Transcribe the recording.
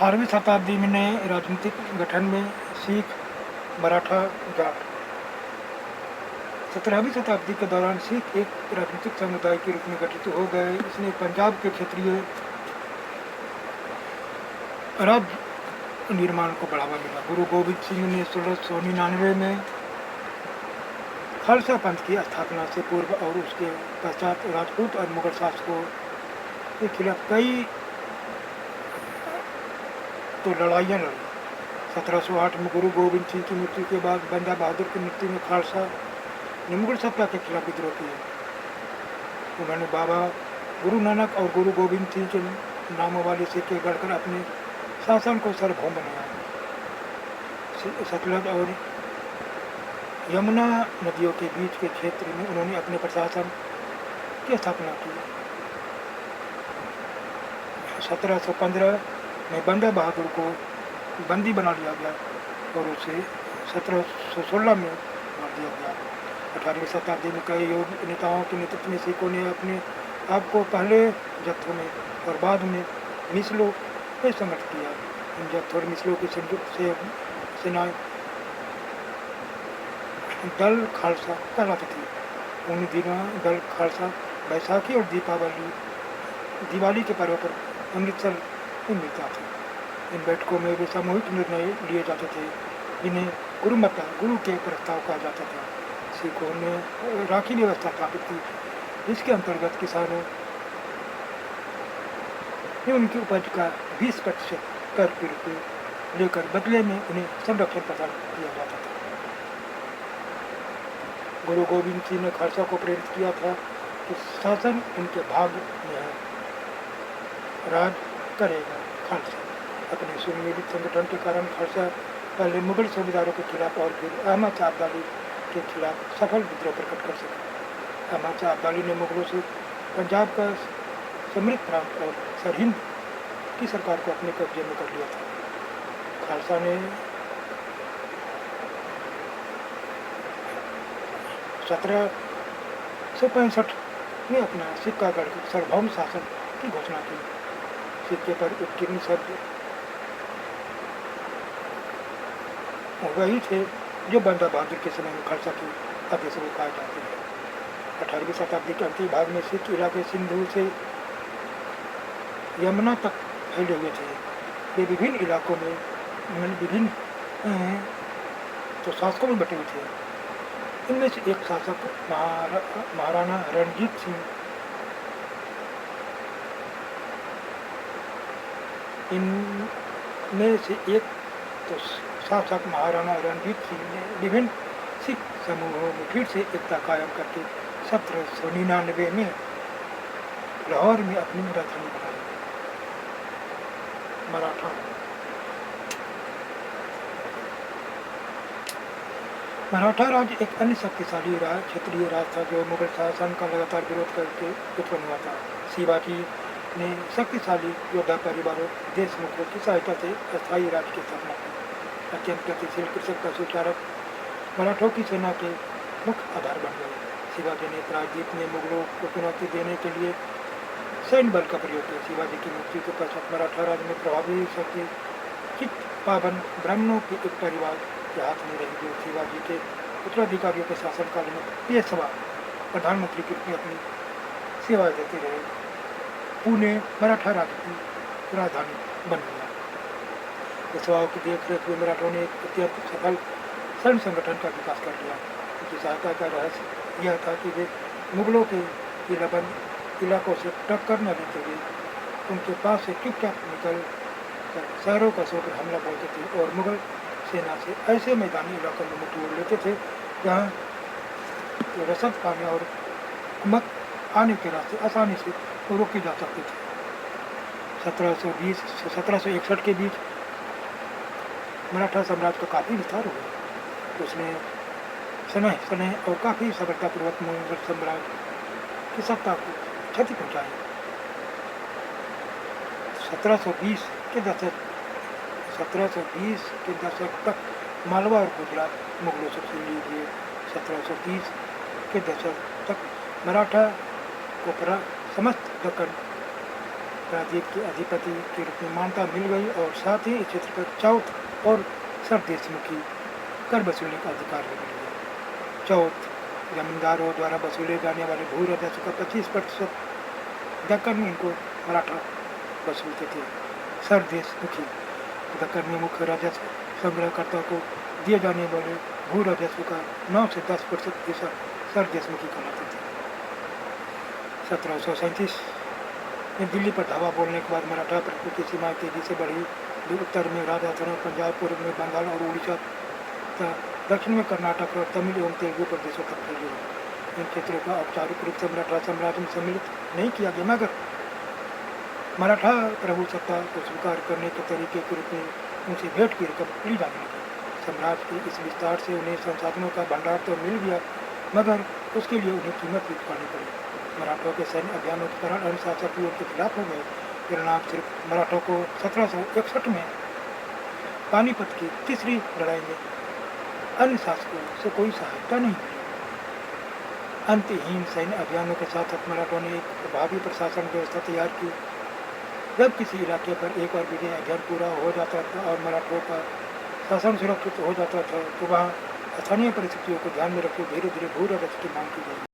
18वीं शताब्दी में राजनीतिक गठन में सिख, मराठा, जाट। 17वीं शताब्दी के दौरान सिख एक राजनीतिक समुदाय के रूप में गठित हो गए। इसने पंजाब के क्षेत्रीय राज्य निर्माण को बढ़ावा मिला। गुरु गोबिंद सिंह ने 1699 में खालसा पंथ की स्थापना से पूर्व और उसके पश्चात राजपूत और मुगल शासकों के खिलाफ कई लड़ाइयाँ लड़ी। 1708 में गुरु गोबिंद सिंह की मृत्यु के बाद बंदा बहादुर की मृत्यु में खालसा ने मुगल सत्ता के खिलाफ विद्रोह किया। उन्होंने बाबा गुरु नानक और गुरु गोबिंद सिंह के नामों वाले सिक्के गढ़कर अपने शासन को सार्वभौम बनाया। सतलज और यमुना नदियों के बीच के क्षेत्र में उन्होंने अपने प्रशासन की स्थापना की। 1715 में बंदा बहादुर को बंदी बना लिया गया और उसे 1716 में मार दिया गया। 18वीं शताब्दी में कई योग नेताओं के नेतृत्व में सिखों ने अपने आप को पहले जत्थों में और बाद में मिसलों में संगठित किया। इन जत्थों और मिसलों की संयुक्त सेनाएं दल खालसा कहलाती थी। उन दिनों दल खालसा बैसाखी और दिवाली के पर्व पर अमृतसर में मिलता था। इन बैठकों में वे सामूहिक निर्णय लिए जाते थे जिन्हें गुरुमता गुरु के प्रस्ताव कहा जाता था। सिखों ने राखी व्यवस्था स्थापित की जिसके अंतर्गत किसानों ने उनकी उपज का 20% कर के रूप में लेकर बदले में उन्हें संरक्षण प्रदान किया जाता था। गुरु गोबिंद सिंह ने खालसा को प्रेरित किया था कि शासन उनके भाग्य में है, राज करेगा खालसा। अपने सुनियोजित संगठन के कारण खालसा पहले मुगल सूबेदारों के खिलाफ और फिर अहमद शाह अब्दाली के खिलाफ सफल विद्रोह प्रकट कर सका। अहमद शाह अब्दाली ने मुगलों से पंजाब का समृद्ध प्रांत और सरहिंद की सरकार को अपने कब्जे में कर लिया था। खालसा ने 1765 में अपना सिक्का गढ़कर सार्वभौम शासन की घोषणा की। सिक्के पर उत्कीर्ण शब्द वही थे जो बंदा बहादुर के समय में खालसा के आदेश को कहा जाते हैं। 18वीं शताब्दी के अंतिम भाग में सिख इलाके सिंधु से यमुना तक फैले हुए थे। वे विभिन्न इलाकों में विभिन्न शासकों में बटे हुए थे। इनमें से एक शासक महाराणा रणजीत सिंह इनमें से एक शासक महाराणा रणजीत सिंह ने विभिन्न सिख समूहों में फिर से एकता कायम करके 1799 में लाहौर में अपनी राजधानी बनाई। मराठा राज्य एक अन्य शक्तिशाली क्षेत्रीय राज था जो मुगल शासन का लगातार विरोध करके उत्पन्न हुआ था। शिवाजी ने शक्तिशाली योद्धा परिवारों देशमुखों की सहायता से अस्थायी राज्य की स्थापना की। अत्यंत गतिशील कृषक पशुचारक मराठों की सेना के मुख्य आधार बन गए। शिवाजी ने प्रायद्वीप में मुगलों को चुनौती देने के लिए सैन्य बल का प्रयोग किया। शिवाजी की मृत्यु के पश्चात मराठा राज्य में प्रभावी शक्ति चित्त पावन ब्राह्मणों के एक परिवार के हाथ में रही जो शिवाजी के उत्तराधिकारियों के शासनकाल में पेशवा प्रधानमंत्री के रूप में अपनी सेवाएं देते रहे। पुणे मराठा राज्य की राजधानी बन गया। पेशवाओं की देखरेख में मराठों ने एक अत्यंत सफल सैन्य संगठन का विकास कर लिया। उनकी सहायता का रहस्य यह था कि वे मुगलों के किलाबंद इलाकों से टक्कर न देते हुए उनके पास से चुपचाप निकल कर शहरों का सोकर हमला बोलते थे और मुगल सेना से ऐसे मैदानी इलाकों में मुठभेड़ लेते थे जहाँ रसद पाने और कुमक आने के रास्ते आसानी से रोके जा सकते थे। 1720 से 1761 के बीच मराठा साम्राज्य का काफ़ी विस्तार हुआ। उसने सनह और काफ़ी सफलतापूर्वक मुगल साम्राज्य की सत्ता को क्षति पहुँचाई। 1720 के दशक तक मालवा और गुजरात मुगलों से छीन लीजिए। 1730 के दशक तक मराठा को समस्त दक्कन प्रायद्वीप के अधिपति के रूप में मान्यता मिल गई और साथ ही इस क्षेत्र पर चौथ और सरदेशमुखी कर वसूलने का अधिकार भी मिल गया। चौथ जमींदारों द्वारा वसूले जाने वाले भू राजस्व का 25% दक्कन में इनको मराठा वसूलते थे। सरदेशमुखी दक्कन में मुख्य राजस्व संग्रहकर्ता को दिए जाने वाले भू राजस्व का 9 से 10% हिस्सा सरदेशमुखी कहलाते थे। 1737 में दिल्ली पर धावा बोलने के बाद मराठा प्रभुत्व की सीमाएं तेजी से बढ़ी। उत्तर में राजस्थान, पंजाब, पूर्व में बंगाल और उड़ीसा तथा दक्षिण में कर्नाटक और तमिल एवं तेलुगु प्रदेशों तक फैली। इन क्षेत्रों का औपचारिक रूप से मराठा साम्राज्य में सम्मिलित नहीं किया गया, मगर मराठा प्रभु सत्ता को स्वीकार करने के तरीके के रूप में उनसे भेंट की रकम ली जाने लगी। साम्राज्य के इस विस्तार से उन्हें संसाधनों का भंडार तो मिल गया, मगर उसके लिए उन्हें कीमत भी चुकानी पड़ी। मराठों के सैन्य अभियानों के कारण अन्य शासक भी उनके खिलाफ हो गए। परिणाम सिर्फ मराठों को 1761 में पानीपत की तीसरी लड़ाई में अन्य शासकों से कोई सहायता नहीं मिली। अंतहीन सैन्य अभियानों के साथ साथ मराठों ने एक प्रभावी प्रशासन व्यवस्था तैयार की। जब किसी इलाके पर एक बार विजय अभियान पूरा हो जाता था और मराठों का शासन सुरक्षित हो जाता था, तो वहाँ स्थानीय परिस्थितियों को ध्यान में रखते धीरे धीरे भू राजस्व की मांग की गई।